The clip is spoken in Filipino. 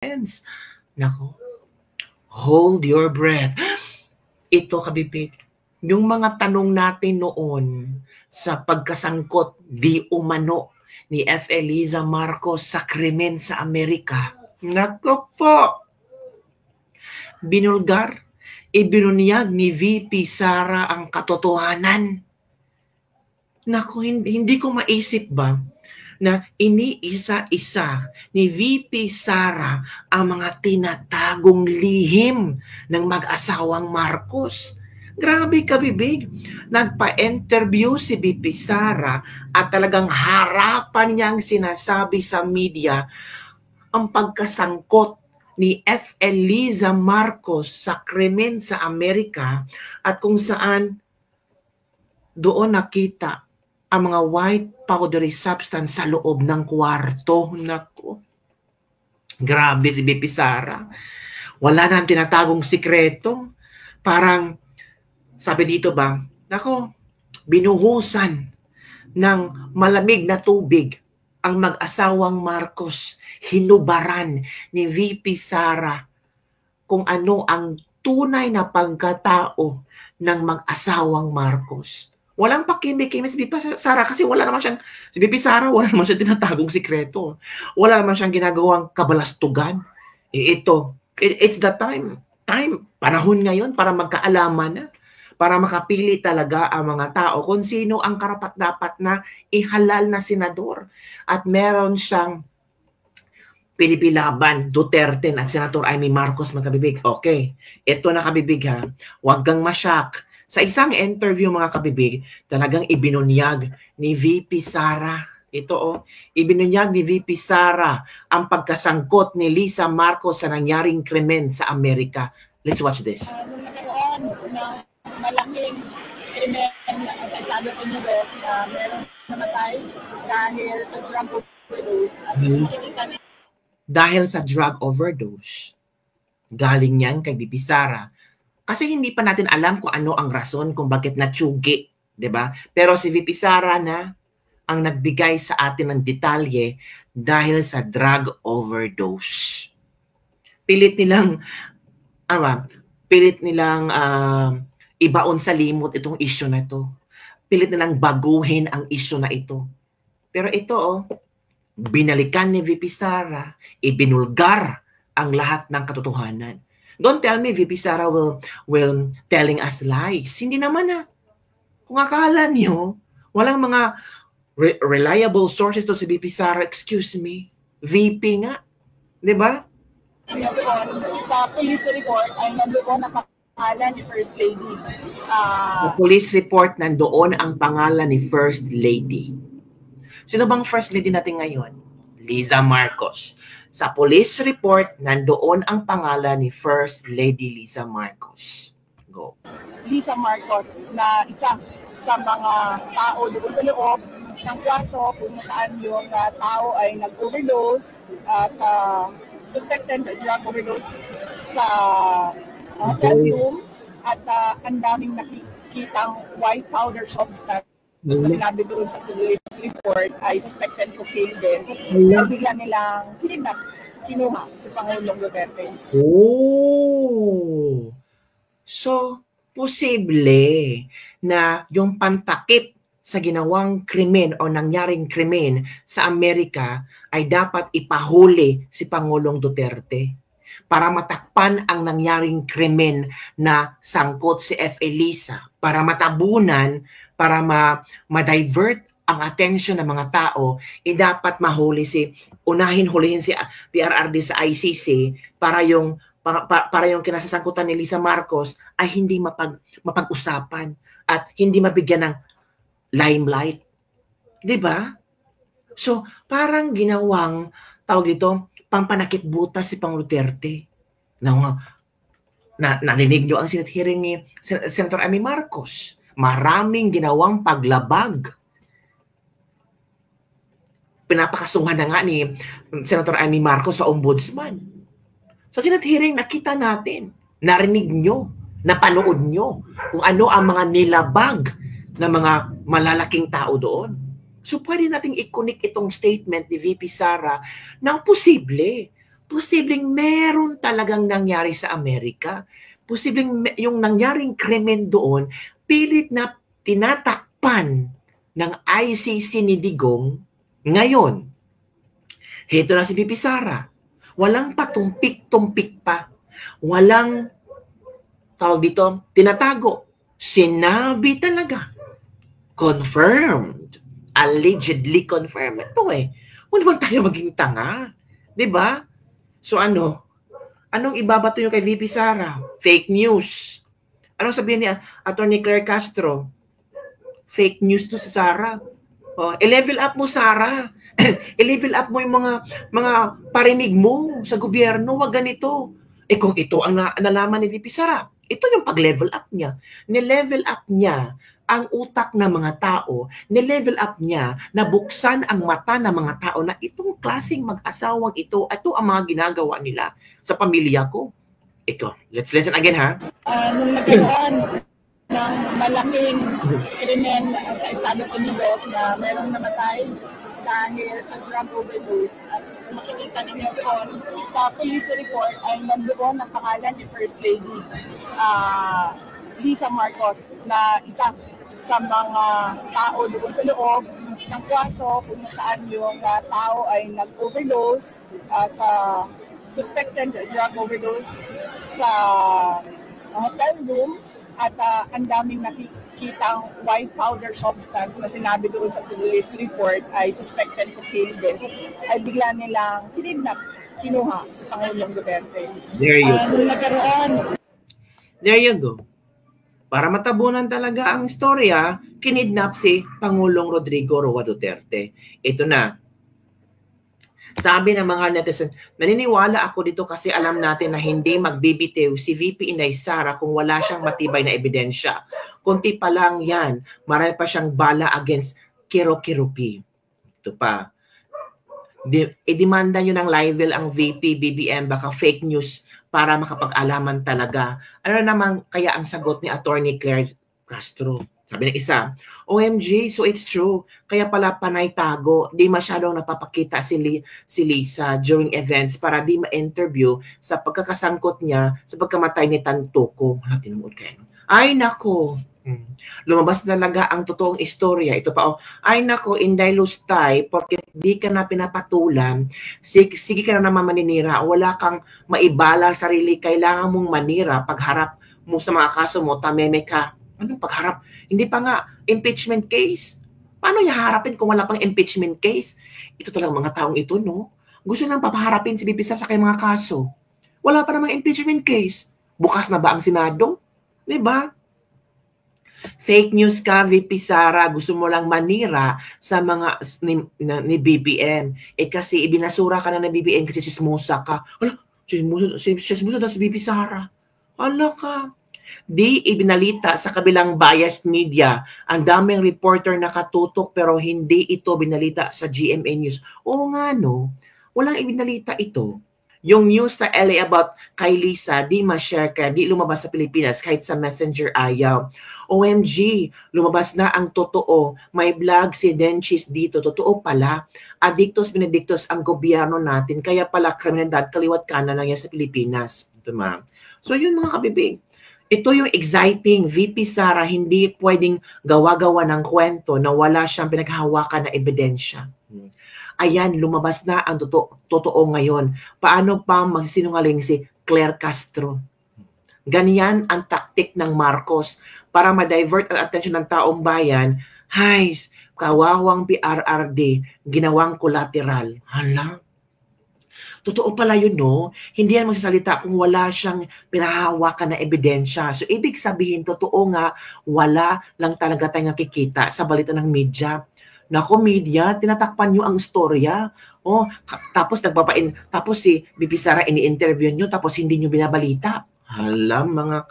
friends. Nako, hold your breath. Ito, kabibig, yung mga tanong natin noon sa pagkasangkot di umano ni F. Eliza Marcos sa krimen sa Amerika. Nako po, binulgar, ibinunyag ni VP Sara ang katotohanan. Nako, hindi ko maisip ba na iniisa-isa ni VP Sara ang mga tinatagong lihim ng mag-asawang Marcos. Grabe kabibig. Nagpa-interview si VP Sara at talagang harapan niyang sinasabi sa media ang pagkasangkot ni F. Eliza Marcos sa krimen sa Amerika at kung saan doon nakita ang mga white powdery substance sa loob ng kwarto. Nako. Grabe si VP Sara. Wala nang tinatagong sikreto. Parang, sabi dito ba, nako, binuhusan ng malamig na tubig ang mag-asawang Marcos. Hinubaran ni VP Sara kung ano ang tunay na pagkatao ng mag-asawang Marcos. Walang pakimik-kimik si VP Sara kasi wala naman siyang, si VP Sara wala naman siyang tinatagong sikreto. Wala naman siyang ginagawang kabalastugan. It's the panahon ngayon para magkaalaman na, para makapili talaga ang mga tao kung sino ang karapat-dapat na ihalal na senador. At meron siyang pinipilaban, Duterte at Senator Amy Marcos, magkabibig. Okay, ito na kabibig ha. Huwag kang masyak. Sa isang interview mga kabibig, talagang ibinunyag ni VP Sara. Ito ibinunyag ni VP Sara ang pagkasangkot ni Lisa Marcos sa nangyaring krimen sa Amerika. Let's watch this. Nagkaroon ng malaking krimen sa Estados Unidos na meron namatay dahil sa drug overdose. Dahil sa drug overdose. Galing yan kay VP Sara. Kasi hindi pa natin alam kung ano ang rason kung bakit natsugi, 'di ba? Pero si VP Sara na ang nagbigay sa atin ng detalye dahil sa drug overdose. Pilit nilang ibaon sa limot itong issue na ito. Pilit nilang baguhin ang issue na ito. Pero ito binalikan ni VP Sara, ibinulgar ang lahat ng katotohanan. Don't tell me VP Sara will telling us lies. Hindi naman Kung akala niyo, walang mga reliable sources to si VP Sara, excuse me, VP nga. Di ba? Sa police report ay nandoon ang pangalan ni First Lady. Sa police report nandoon ang pangalan ni First Lady. Sino bang First Lady natin ngayon? Liza Marcos. Sa police report, nandoon ang pangalan ni First Lady Liza Marcos. Go. Liza Marcos na isa sa mga tao doon sa loob ng kwarto kung saan yung tao ay nag-overdose sa suspected drug overdose sa hotel room at ang daming nakikitang white powder substance na sinabi doon sa police report ay suspected cocaine din. Bigla nilang kinuha si Pangulong Duterte. Oh! So, posible na yung pantakip sa ginawang krimen o nangyaring krimen sa Amerika ay dapat ipahuli si Pangulong Duterte para matakpan ang nangyaring krimen na sangkot si F. Eliza, para matabunan, para ma-divert ang attention ng mga tao, dapat mahuli hulihin si PRRD sa ICC para yung kinasasangkutan ni Liza Marcos ay hindi mapag-usapan at hindi mabigyan ng limelight. 'Di ba? So, parang ginawang pampanakit butas si Pangulong Duterte. Narinig nyo ang Senate hearing ni Senator Amy Marcos. Maraming ginawang paglabag. Pinapakasuhan na nga ni Senator Amy Marcos sa ombudsman. Sa Senate hearing, nakita natin, narinig nyo, napanood nyo kung ano ang mga nilabag ng mga malalaking tao doon. So pwede nating i-connect itong statement ni VP Sara ng posible posibleng meron talagang nangyari sa Amerika. Posibleng yung nangyaring krimen doon, pilit na tinatakpan ng ICC ni Digong ngayon. Heto na si Bibi Sara. Walang patumpik-tumpik pa. Walang, tawag dito, tinatago. Sinabi talaga. Confirmed. Allegedly confirmed. Ito huwag naman tayo maging tanga. Diba? So anong ibabato nyo kay VP Sara? Fake news. Anong sabihin ni Attorney Claire Castro? Fake news to sa Sara. I-level up mo, Sara. I-level up mo yung mga parinig mo sa gobyerno. Wag ganito. Kung ito ang nalaman ni VP Sara, ito yung pag-level up niya. Ni-level up niya ang utak ng mga tao, ni-level up niya, nabuksan ang mata ng mga tao na itong klaseng mag-asawang ito ang mga ginagawa nila sa pamilya ko. Ito, let's listen again ha. Nung nagkaroon ng malaking krimen sa Estados Unidos na merong namatay dahil sa drug overdose, at makikita ninyo doon sa police report ay nandoon ang pangalan ni First Lady Lisa Marcos na isa sa mga tao doon sa loob ng kwarto kung saan yung tao ay nag-overdose sa suspected drug overdose sa hotel room, at ang daming nakikitang white powder substance na sinabi doon sa police report ay suspected cocaine din, ay bigla nilang kinidnap, kinuha sa Pangulong Duterte. There you go. Nagkaroon. There you go. Para matabunan talaga ang istorya, kinidnap si Pangulong Rodrigo Roa Duterte. Ito na. Sabi ng mga netizen, naniniwala ako dito kasi alam natin na hindi magbibitiw si VP Inday Sara kung wala siyang matibay na ebidensya. Kunti pa lang yan, marami pa siyang bala against Kirokirupi. Ito pa. I-demanda nyo ng libel ang VP, BBM, baka fake news para makapag-alaman talaga. Ano naman kaya ang sagot ni Attorney Claire Castro? Sabi ng isa, OMG, so it's true. Kaya pala panay tago, di masyadong napapakita si Lisa during events para di ma-interview sa pagkakasangkot niya sa pagkamatay ni Tantuco. Wala, tinuod kayo. Ay, nako. Lumabas talaga ang totoong istorya. Ito pa, ay nako, Inday Lustay, porque di ka na pinapatulan, sige ka na naman maninira, wala kang maibala sarili, kailangan mong manira pagharap mo sa mga kaso mo, tameme ka. Anong pagharap? Hindi pa nga impeachment case. Paano niya harapin kung wala pang impeachment case? Ito talagang mga taong ito, no? Gusto nang papaharapin si VP Sara sa kanyang mga kaso. Wala pa namang impeachment case. Bukas na ba ang Senado? Diba? Fake news ka, VP Sara, gusto mo lang manira sa mga ni BBM. Kasi ibinasura ka na ng BBM kasi sismusa ka. Wala, sismusa na si VP Sara. Wala ka. Di ibinalita sa kabilang biased media. Ang daming reporter nakatutok pero hindi ito binalita sa GMA News. Oo nga no, walang ibinalita ito. Yung news sa LA about kay Lisa, di ma-share ka, di lumabas sa Pilipinas kahit sa Messenger ayaw. OMG, lumabas na ang totoo. May vlog si Denchis dito. Totoo pala. Adictos benedictos ang gobyerno natin. Kaya pala kriminalidad kaliwat kanan lang yan sa Pilipinas. Ito, ma'am. So yun mga kabibig. Ito yung exciting. VP Sara hindi pwedeng gawa-gawa ng kwento na wala siyang pinaghahawakan na ebidensya. Ayan, lumabas na ang totoo ngayon. Paano pa magsinungaling si Claire Castro? Ganyan ang taktik ng Marcos para ma-divert ang atensyon ng taong bayan. Hays, kawawang PRRD, ginawang collateral. Hala? Totoo pala yun, no? Hindi yan magsasalita kung wala siyang pinahawakan na ebidensya. So, ibig sabihin, totoo nga, wala lang talaga tayong nakikita sa balita ng media. Nako, media, tinatakpan nyo ang istorya. Tapos tapos si VP Sara ini-interview nyo, tapos hindi nyo binabalita. Hala, mga